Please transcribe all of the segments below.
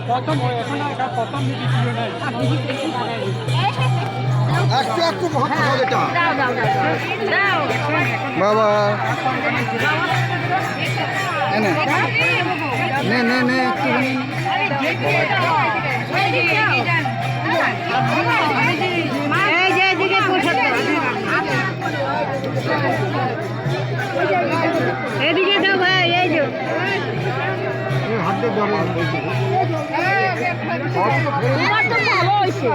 প্রথম এখন প্রথম দিকে ছিল না একটু একটু এটা বাবা নে নে নে একটুখানি এদিকে দাও ভাই এই যে হাতে ধরে ভালো হয়েছে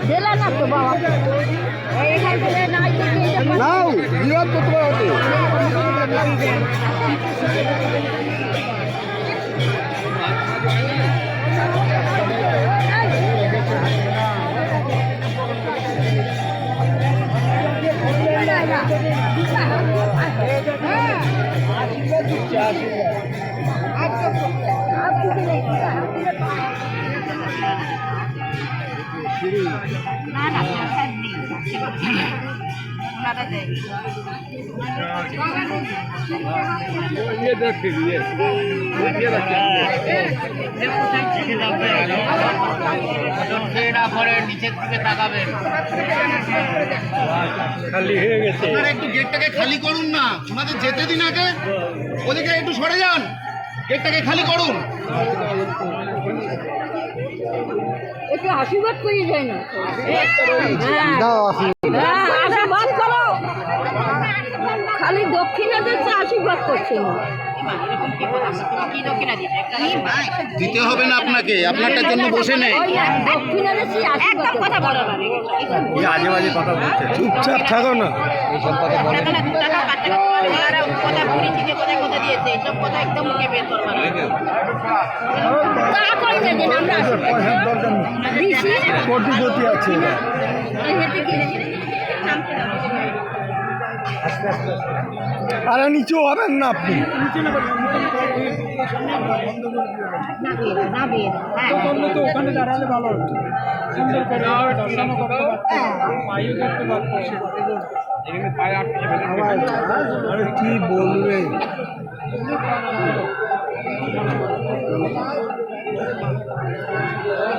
দিলা না তো বাবা নাও বিরাট করতে পারো ये देखिए ये নিচের দিকে তাকাবেন খালি হয়ে গেছে আপনারা একটু গেটটাকে খালি করুন না ওনাদের যেতে দিন আগে ওদিকে একটু সরে যান গেটটাকে খালি করুন একটু আশীর্বাদ করিয়ে যায় না দাও আশীর্বাদ করো খালি দক্ষিণে দিচ্ছে আশীর্বাদ করছে না দিতে হবে না আপনাকে আপনারটার জন্য বসে নেই দক্ষিণে দিচ্ছি আশীর্বাদ কথা বলো আজে বাজে কথা বলছে চুপচাপ থাকো না এইসব কথা বলে কোটিপতি আছে আরে নিচু হবেন না আপনি তো ওখানে দাঁড়ালে ভালো হতো সুন্দর করে দর্শনও করতে পারতো পায়েও করতে পারতো এখানে পায়ে আটকে আরে কি বলবে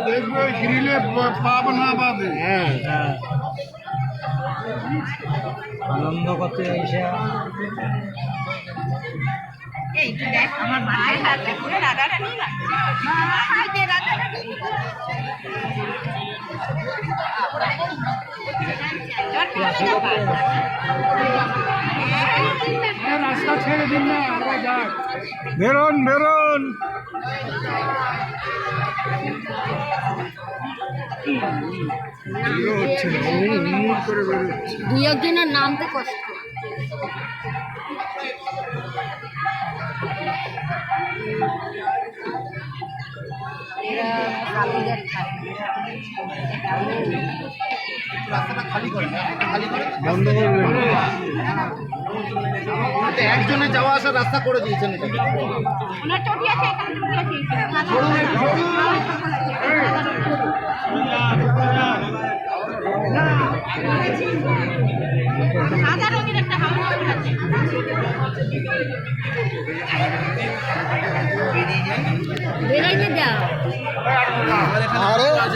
দেখবে গ্রিলে পাব না বাদে হ্যাঁ আনন্দ করতে এসে আমার মায়ের হাতে করে রাধারানী রাস্তা ছেড়ে দিন না আমরা যাক বেরোন বেরোন হচ্ছে না করে বেরোচ্ছে দুই একজনের নাম তো কষ্ট রাস্তাটা খালি করেন খালি করেন বন্ধ করবেন একজনের যাওয়া আসার রাস্তা করে দিয়েছেন এটা ওনার চটি আছে এখানে চটি আছে সাদা রঙের একটা হাওয়া আছে বেরাইতে দাও আরে